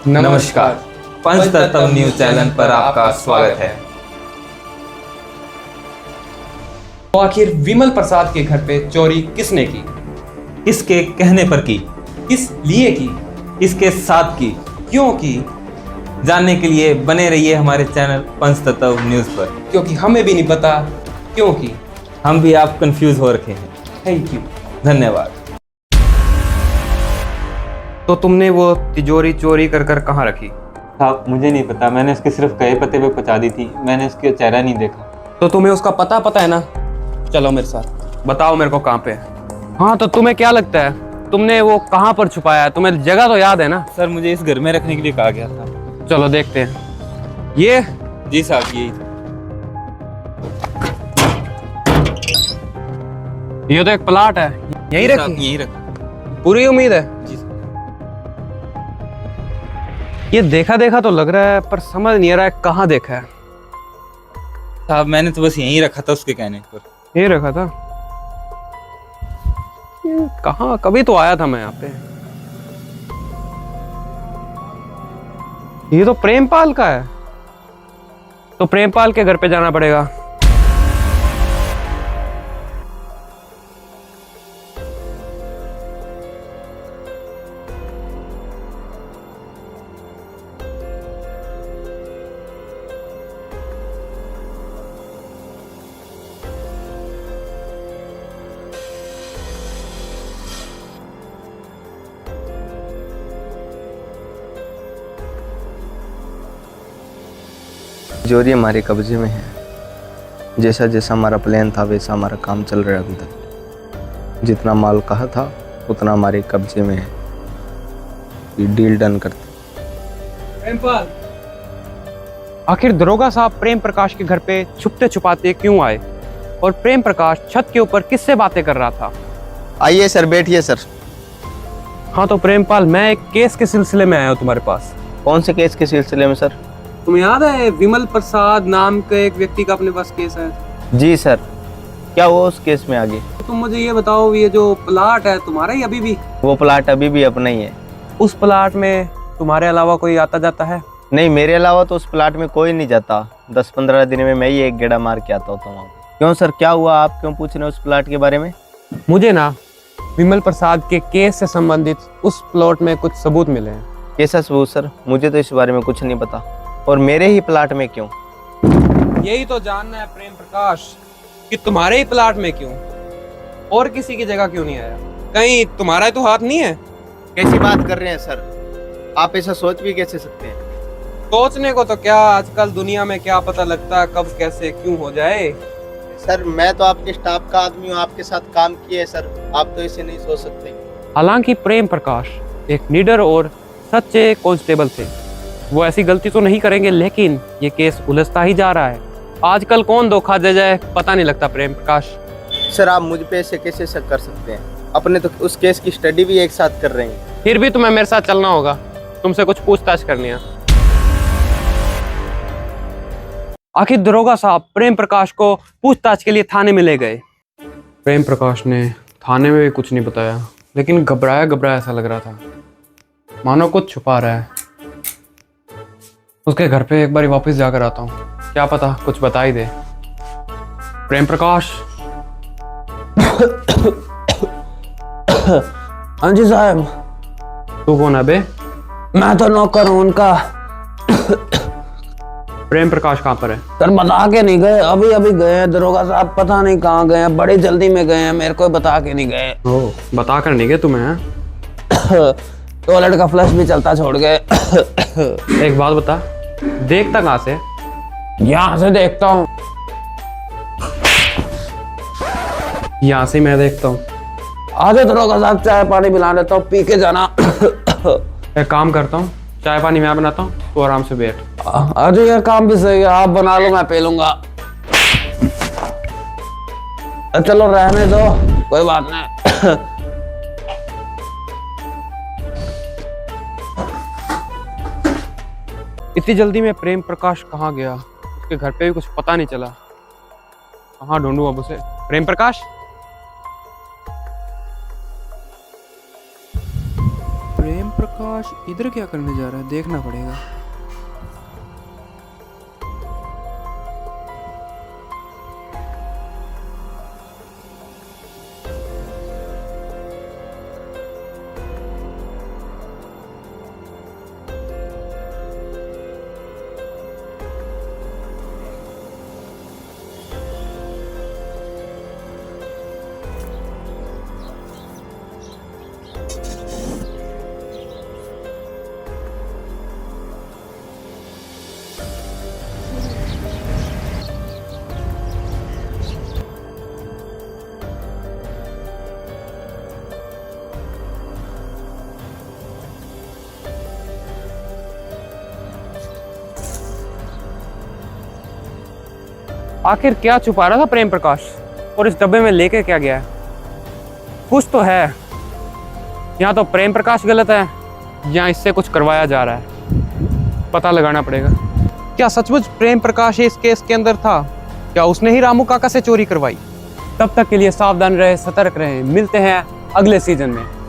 नमस्कार। पंचतत्व news channel पर आपका स्वागत है। तो आखिर विमल प्रसाद के घर पे चोरी किसने की, किसके कहने पर की, किस लिए की, किसके साथ की, क्यों की? जानने के लिए बने रहिए हमारे चैनल पंचतत्व न्यूज पर, क्योंकि हमें भी नहीं पता क्यों की। हम भी आप कंफ्यूज हो रखे हैं। Thank you. धन्यवाद। तो तुमने वो तिजोरी चोरी कर कर कहाँ रखी? साहब मुझे नहीं पता, मैंने इसके सिर्फ कहे पते पे पहुंचा दी थी, मैंने इसका चेहरा नहीं देखा। तो तुम्हें उसका पता है ना? चलो मेरे साथ, बताओ मेरे को कहाँ पे है। हाँ तो तुम्हें क्या लगता है तुमने वो कहाँ पर छुपाया है? तुम्हें जगह तो याद है ना? सर मुझे इस घर में रखने के लिए कहा गया था। चलो देखते हैं। ये जी साहब यही। ये तो एक प्लाट है, यही रखी? यही रखी। पूरी उम्मीद है? जी सर। ये देखा देखा तो लग रहा है, पर समझ नहीं आ रहा है कहाँ देखा है। साहब मैंने तो बस यहीं रखा था उसके कहने पर। ये रखा था? ये कहाँ, कभी तो आया था मैं यहाँ पे। ये तो प्रेमपाल का है, तो प्रेमपाल के घर पे जाना पड़ेगा। तिजोरी हमारे कब्जे में है। जैसा जैसा हमारा प्लान था वैसा हमारा काम चल रहा है अभी तक। जितना माल कहा था उतना हमारे कब्जे में है। ये डील डन करते। प्रेमपाल, आखिर दरोगा साहब प्रेम प्रकाश के घर पे छुपते छुपाते क्यों आए? और प्रेम प्रकाश छत के ऊपर किससे बातें कर रहा था? आइए सर, बैठिए सर। हाँ तो प्रेमपाल, मैं एक केस के सिलसिले में आया हूँ तुम्हारे पास। कौन से केस के सिलसिले में सर? तुम्हें याद है विमल प्रसाद नाम के एक व्यक्ति का अपने पास केस है? जी सर। क्या हुआ उस केस में आगे? तो तुम मुझे ये बताओ, ये जो प्लाट है तुम्हारा ही अभी भी? वो प्लाट अभी भी अपना ही है। उस प्लाट में तुम्हारे अलावा कोई आता जाता है? नहीं, मेरे अलावा तो उस प्लाट में कोई नहीं जाता। 10-15 दिन में मैं ही एक गेड़ा मार के आता होता हूँ। क्यों सर, क्या हुआ? आप क्यों पूछ रहे हो उस प्लाट के बारे में? मुझे ना विमल प्रसाद के केस से संबंधित उस प्लॉट में कुछ सबूत मिले हैं। कैसा सबूत सर? मुझे तो इस बारे में कुछ नहीं पता। और मेरे ही प्लाट में क्यों? यही तो जानना है प्रेम प्रकाश, कि तुम्हारे ही प्लाट में क्यों, और किसी की जगह क्यों नहीं आया? कहीं तुम्हारा तो हाथ नहीं है? कैसी बात कर रहे हैं सर? आप ऐसा सोच भी कैसे सकते हैं? सोचने को तो क्या, आजकल दुनिया में क्या पता लगता कब कैसे क्यों हो जाए। सर मैं तो आपके स्टाफ का आदमी हूँ, आपके साथ काम किए सर। आप तो ऐसे नहीं सोच सकते। हालांकि प्रेम प्रकाश एक निडर और सच्चे कांस्टेबल थे, वो ऐसी गलती तो नहीं करेंगे, लेकिन ये केस उलझता ही जा रहा है। आजकल कौन धोखा दे जाए पता नहीं लगता प्रेम प्रकाश। सर आप मुझ पे ऐसे कैसे शक कर सकते हैं? अपने तो उस केस की स्टडी भी एक साथ कर रहे हैं। फिर भी तुम्हें मेरे साथ चलना होगा, तुमसे कुछ पूछताछ करनी है। आखिर दरोगा साहब प्रेम प्रकाश को पूछताछ के लिए थाने में ले गए। प्रेम प्रकाश ने थाने में भी कुछ नहीं बताया, लेकिन घबराया घबराया ऐसा लग रहा था, मानो कुछ छुपा रहा है। उसके घर पे एक बार वापस जाकर आता हूँ, क्या पता कुछ बता ही दे। प्रेम प्रकाश। हाँ जी साहब। तू कौन है बे? मैं तो नौकर हूँ उनका। प्रेम प्रकाश कहाँ पर है? सर बता के नहीं गए, अभी अभी गए हैं दरोगा साहब, पता नहीं कहाँ गए हैं, बड़ी जल्दी में गए हैं, मेरे को बता के नहीं गए। ओ, बता कर नहीं गए तुम्हें? टॉयलेट का फ्लश भी चलता छोड़ गए। एक बात बता, देखता कहाँ से? यहाँ से देखता हूँ। यहाँ से मैं देखता हूँ। आधे दरोगा साहब, चाय पानी पिला देता हूँ, पी के जाना। एक काम करता हूँ, चाय पानी मैं बनाता हूँ, तू आराम से बैठ। अरे ये काम भी सही है, आप बना लो मैं पी लूंगा। चलो रहने दो, कोई बात नहीं। इतनी जल्दी में प्रेम प्रकाश कहाँ गया? उसके घर पे भी कुछ पता नहीं चला। कहाँ ढूंढूं अब उसे? प्रेम प्रकाश, प्रेम प्रकाश इधर क्या करने जा रहा है, देखना पड़ेगा। आखिर क्या छुपा रहा था प्रेम प्रकाश, और इस डब्बे में लेके क्या गया है? कुछ तो है, या तो प्रेम प्रकाश गलत है या इससे कुछ करवाया जा रहा है। पता लगाना पड़ेगा। क्या सचमुच प्रेम प्रकाश इस केस के अंदर था? क्या उसने ही रामू काका से चोरी करवाई? तब तक के लिए सावधान रहे, सतर्क रहे। मिलते हैं अगले सीजन में।